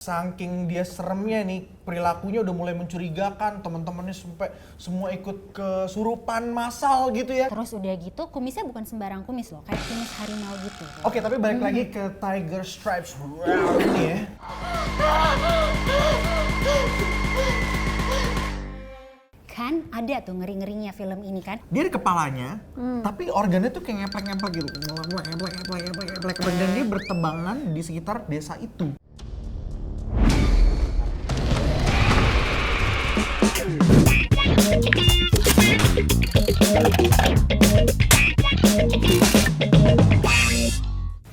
Saking dia seremnya nih, perilakunya udah mulai mencurigakan, teman-temannya sampai semua ikut kesurupan massal gitu ya. Terus udah gitu, kumisnya bukan sembarang kumis loh, kayak kumis harimau gitu. Oke, tapi balik lagi ke Tiger Stripes ini ya. Kan ada tuh ngeri-ngerinya film ini kan. Dia di kepalanya, tapi organnya tuh kayak ngeplek-ngeplek gitu. Ngeplek-ngeplek. Dan dia bertebangan di sekitar desa itu.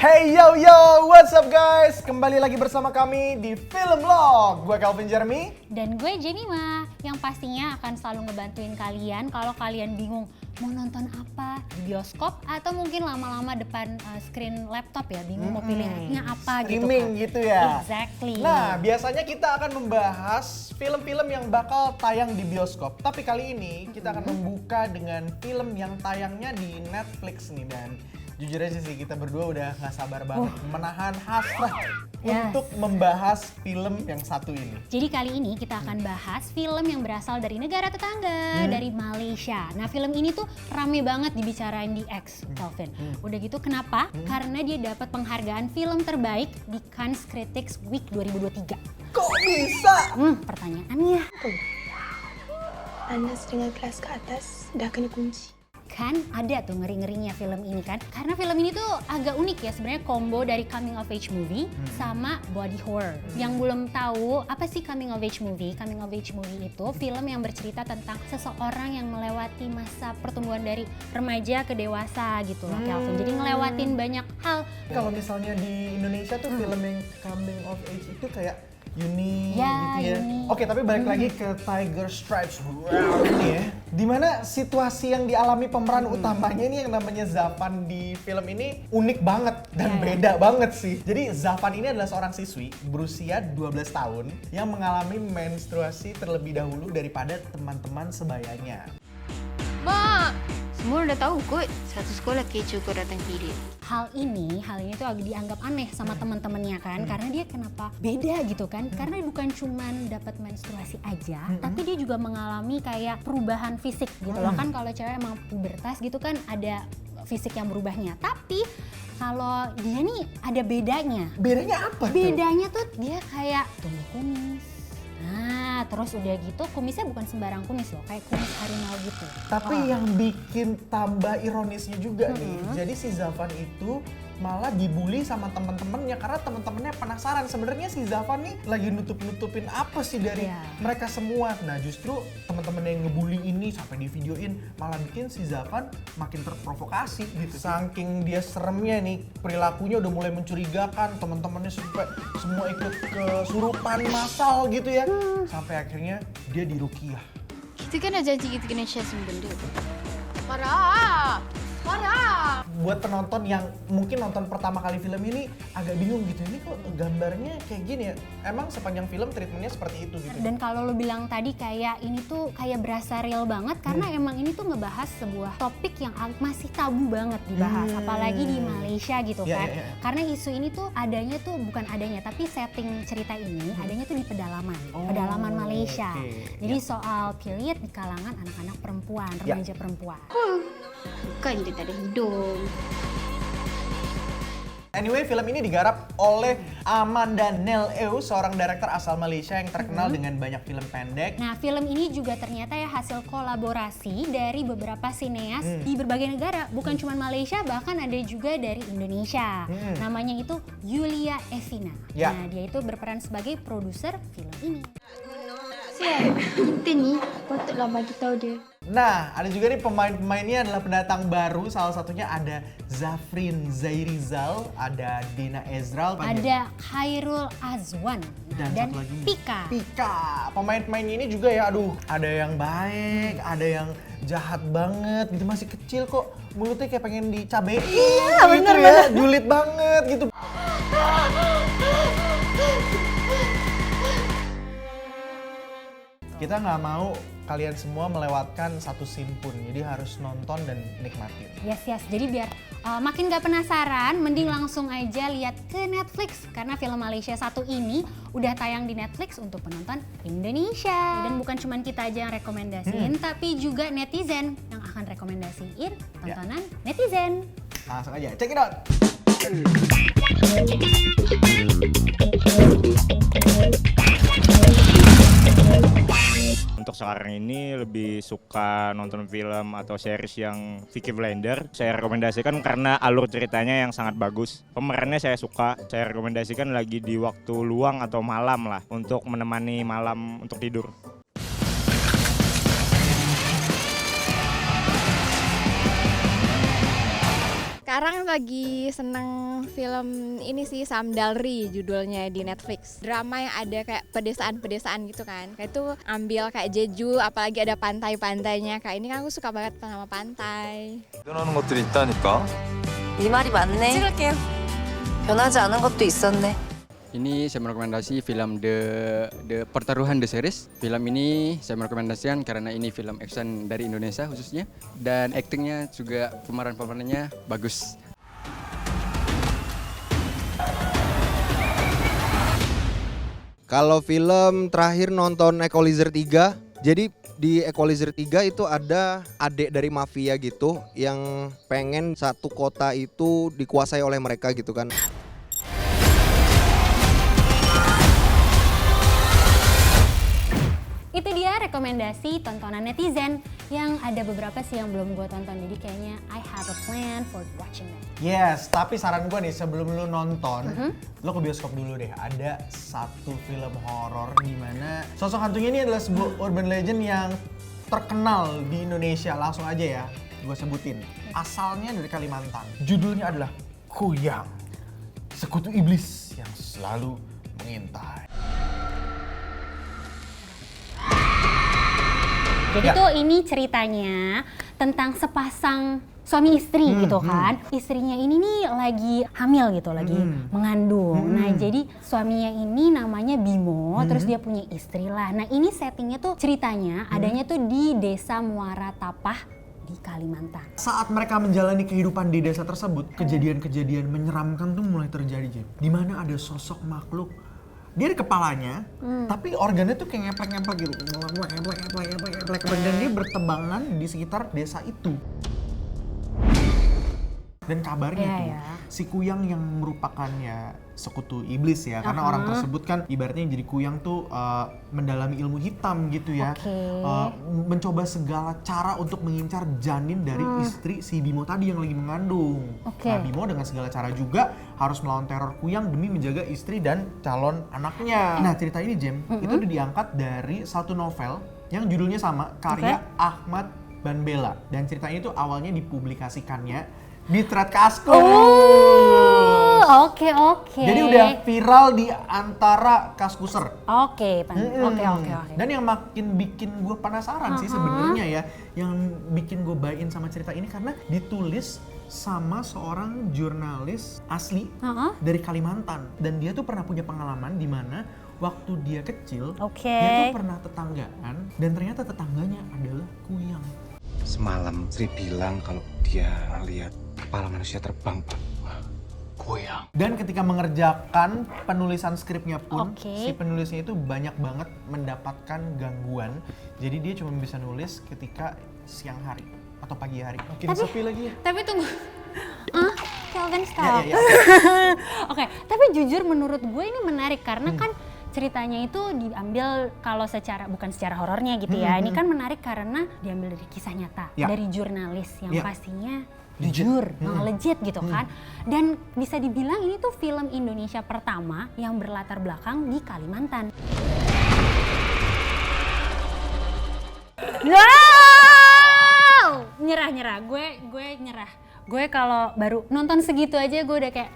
Hey yo yo, what's up guys? Kembali lagi bersama kami di Film Log. Gue Calvin Jeremy. Dan gue Jenima, yang pastinya akan selalu ngebantuin kalian kalau kalian bingung mau nonton apa di bioskop atau mungkin lama-lama depan screen laptop ya, bingung mau pilihnya apa Streaming gitu kan. gitu ya. Exactly. Nah, biasanya kita akan membahas film-film yang bakal tayang di bioskop. Tapi kali ini kita akan membuka dengan film yang tayangnya di Netflix nih. Dan jujur aja sih, kita berdua udah gak sabar banget menahan hasrat untuk membahas film yang satu ini. Jadi kali ini kita akan bahas film yang berasal dari negara tetangga, dari Malaysia. Nah, film ini tuh rame banget dibicarain di X, Calvin. Udah gitu kenapa? Karena dia dapat penghargaan film terbaik di Cannes Critics Week 2023. Kok bisa? Pertanyaannya, Panas dengan kelas ke atas, dah kena kunci. kan ada tuh ngeri-ngerinya film ini kan. Karena film ini tuh agak unik ya, sebenarnya combo dari coming of age movie sama body horror. Yang belum tahu apa sih coming of age movie? Coming of age movie itu film yang bercerita tentang seseorang yang melewati masa pertumbuhan dari remaja ke dewasa gitu loh, Calvin. Jadi ngelewatin banyak hal. Kalau misalnya di Indonesia tuh film yang coming of age itu kayak Uni Ya, gitu ya. Uni. Oke, tapi balik lagi ke Tiger Stripes ini ya. Dimana situasi yang dialami pemeran utamanya ini yang namanya Zafan di film ini unik banget dan beda banget sih. Jadi Zafan ini adalah seorang siswi berusia 12 tahun yang mengalami menstruasi terlebih dahulu daripada teman-teman sebayanya. Mak, semua udah tahu kok satu sekolah kecoh kau datang period. Hal ini tuh agak dianggap aneh sama teman-temannya kan, karena dia kenapa beda gitu kan? Karena bukan cuman dapat menstruasi aja, tapi dia juga mengalami kayak perubahan fisik gitu loh kan. Kalau cewek emang pubertas gitu kan ada fisik yang berubahnya, tapi kalau dia nih ada bedanya. Bedanya apa tuh? Bedanya tuh dia kayak tumbuh kumis. Nah, terus udah gitu kumisnya bukan sembarang kumis loh, kayak kumis harimau gitu. Tapi yang bikin tambah ironisnya juga nih, jadi si Zafan itu malah dibully sama teman-temannya karena teman-temannya penasaran sebenarnya si Zafan nih lagi nutup-nutupin apa sih dari mereka semua. Nah, justru teman-teman yang ngebully ini sampai di videoin malah bikin si Zafan makin terprovokasi gitu. Saking dia seremnya nih, perilakunya udah mulai mencurigakan, teman-temannya sampai semua ikut kesurupan massal gitu ya. Sampai akhirnya dia diruqyah. Kita kan ada janji kita kena share semua benda. Parah! Parah! Buat penonton yang mungkin nonton pertama kali film ini agak bingung gitu, ini kok gambarnya kayak gini ya? Emang sepanjang film treatmentnya seperti itu gitu? Dan kalau lo bilang tadi kayak ini tuh kayak berasa real banget karena emang ini tuh ngebahas sebuah topik yang masih tabu banget dibahas, apalagi di Malaysia gitu kan. Karena isu ini tuh adanya tuh bukan adanya, tapi setting cerita ini adanya tuh di pedalaman, pedalaman Malaysia. Jadi soal period di kalangan anak-anak perempuan, remaja perempuan. Bukan dia tak ada hidung. Anyway, film ini digarap oleh Amanda Nell Eo, seorang director asal Malaysia yang terkenal dengan banyak film pendek. Nah, film ini juga ternyata ya hasil kolaborasi dari beberapa sineas di berbagai negara, bukan cuma Malaysia, bahkan ada juga dari Indonesia. Namanya itu Yulia Evina. Nah, dia itu berperan sebagai produser film ini. Siap, kita ni patutlah bagi tahu dia. Nah, ada juga nih pemain-pemainnya adalah pendatang baru, salah satunya ada Zafrin Zairizal, ada Dina Ezral, Ada Khairul Azwan, dan satu lagi nih, Pika. Pika. Pemain-pemainnya ini juga ya, aduh, ada yang baik, ada yang jahat banget gitu, masih kecil kok mulutnya kayak pengen dicabein gitu bener, ya, julid banget gitu. Kita nggak mau kalian semua melewatkan satu scene pun, jadi harus nonton dan nikmatin. Yes, jadi biar makin gak penasaran, mending langsung aja lihat ke Netflix karena film Malaysia 1 ini udah tayang di Netflix untuk penonton Indonesia. Dan bukan cuma kita aja yang rekomendasiin, tapi juga netizen yang akan rekomendasiin tontonan netizen. Langsung aja, check it out! Untuk sekarang ini lebih suka nonton film atau series yang Peaky Blinders. Saya rekomendasikan karena alur ceritanya yang sangat bagus. Pemerannya saya suka, saya rekomendasikan lagi di waktu luang atau malam lah untuk menemani malam untuk tidur. Sekarang lagi seneng film ini sih, Samdalri judulnya di Netflix. Drama yang ada kayak pedesaan-pedesaan gitu kan. Kayak itu ambil kayak Jeju, apalagi ada pantai-pantainya. Kayak ini kan aku suka banget sama pantai. 변하는 것들이 있다니까. 네 말이 맞네. 찍을게요. 변하지 않은 것도 있었네. Ini saya merekomendasi film The Pertaruhan The Series. Film ini saya merekomendasikan karena ini film action dari Indonesia khususnya. Dan aktingnya juga pemerannya bagus. Kalau film terakhir nonton Equalizer 3, jadi di Equalizer 3 itu ada adik dari mafia gitu yang pengen satu kota itu dikuasai oleh mereka gitu kan. Itu dia rekomendasi tontonan netizen yang ada beberapa sih yang belum gue tonton, jadi kayaknya I have a plan for watching it. Yes, tapi saran gue nih sebelum lu nonton, lo ke bioskop dulu deh. Ada satu film horor di mana sosok hantunya ini adalah sebuah urban legend yang terkenal di Indonesia. Langsung aja ya, gue sebutin. Asalnya dari Kalimantan. Judulnya adalah Kuyang, sekutu iblis yang selalu mengintai. Jadi tuh ini ceritanya tentang sepasang suami istri gitu kan. Istrinya ini nih lagi hamil gitu, lagi mengandung. Nah jadi suaminya ini namanya Bimo, terus dia punya istri lah. Nah ini settingnya tuh ceritanya adanya tuh di desa Muara Tapah di Kalimantan. Saat mereka menjalani kehidupan di desa tersebut, kejadian-kejadian menyeramkan tuh mulai terjadi, Jim. Di mana ada sosok makhluk. Dia di kepalanya, tapi organnya tuh kayak ngeplek-ngeplek gitu. Ngeplek, dan dia bertebangan di sekitar desa itu. Dan kabarnya si Kuyang yang merupakan ya sekutu iblis ya, karena orang tersebut kan ibaratnya yang jadi Kuyang tuh mendalami ilmu hitam gitu ya. Mencoba segala cara untuk mengincar janin dari istri si Bimo tadi yang lagi mengandung. Nah Bimo dengan segala cara juga harus melawan teror Kuyang demi menjaga istri dan calon anaknya. Nah cerita ini Jem, itu udah diangkat dari satu novel yang judulnya sama, karya Ahmad Banbela. Dan ceritanya itu awalnya dipublikasikannya di Thread Kaskus. Oke. Jadi udah viral di antara kaskuser. Oke. Dan yang makin bikin gue penasaran sih sebenarnya ya, yang bikin gue buy-in sama cerita ini karena ditulis sama seorang jurnalis asli dari Kalimantan. Dan dia tuh pernah punya pengalaman di mana waktu dia kecil, dia tuh pernah tetanggaan dan ternyata tetangganya adalah Kuyang. Semalam Sri bilang kalau dia lihat kepala manusia terbang, Pak. Kuyang. Dan ketika mengerjakan penulisan skripnya pun, si penulisnya itu banyak banget mendapatkan gangguan. Jadi dia cuma bisa nulis ketika siang hari atau pagi hari. Makin sepi lagi ya. Tapi tunggu. Kelvin stop. Oke, tapi jujur menurut gue ini menarik karena kan ceritanya itu diambil kalau bukan secara horornya gitu ya. Ini kan menarik karena diambil dari kisah nyata, dari jurnalis yang pastinya jujur, legit gitu kan. Dan bisa dibilang ini tuh film Indonesia pertama yang berlatar belakang di Kalimantan. Wow! Nyerah. Gue nyerah. Gue kalau baru nonton segitu aja gue udah kayak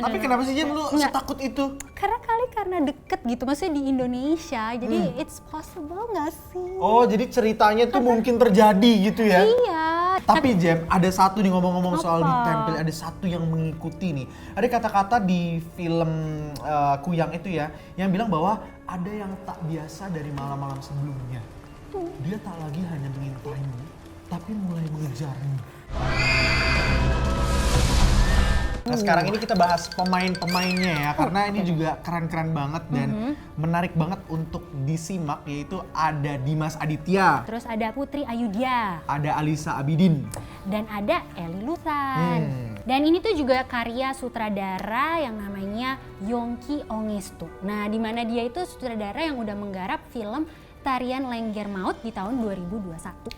Tapi kenapa sih Jen lu setakut itu? Karena deket gitu, maksudnya di Indonesia, jadi it's possible gak sih? Oh jadi ceritanya tuh mungkin terjadi gitu ya? Iya. Tapi Jem, ada satu nih ngomong-ngomong soal ditempel, ada satu yang mengikuti nih. Ada kata-kata di film Kuyang itu ya, yang bilang bahwa ada yang tak biasa dari malam-malam sebelumnya. Dia tak lagi hanya mengintaimu, tapi mulai mengejarmu. Nah sekarang ini kita bahas pemain-pemainnya ya, karena ini juga keren-keren banget dan menarik banget untuk disimak, yaitu ada Dimas Aditya, Terus ada Putri Ayudhya, ada Alisa Abidin, dan ada Eli Luthan. Dan ini tuh juga karya sutradara yang namanya Yongki Ongestu. Nah, di mana dia itu sutradara yang udah menggarap film Tarian Lengger Maut di tahun 2021.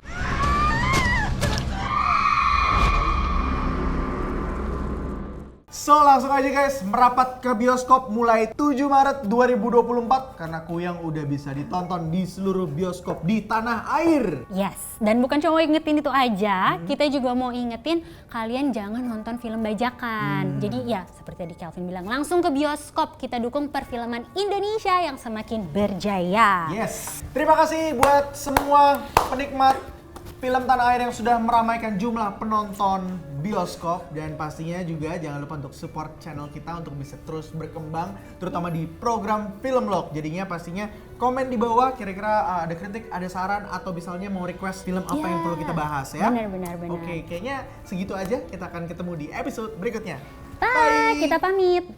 So langsung aja guys, merapat ke bioskop mulai 7 Maret 2024 karena Kuyang udah bisa ditonton di seluruh bioskop di tanah air. Yes, dan bukan cuma ingetin itu aja, kita juga mau ingetin kalian jangan nonton film bajakan. Jadi ya seperti tadi Kelvin bilang, langsung ke bioskop, kita dukung perfilman Indonesia yang semakin berjaya. Yes, terima kasih buat semua penikmat film tanah air yang sudah meramaikan jumlah penonton bioskop, dan pastinya juga jangan lupa untuk support channel kita untuk bisa terus berkembang, terutama di program Filmlog. Jadinya pastinya komen di bawah kira-kira ada kritik, ada saran, atau misalnya mau request film apa yang perlu kita bahas ya. Benar. Oke, kayaknya segitu aja. Kita akan ketemu di episode berikutnya. Bye, kita pamit.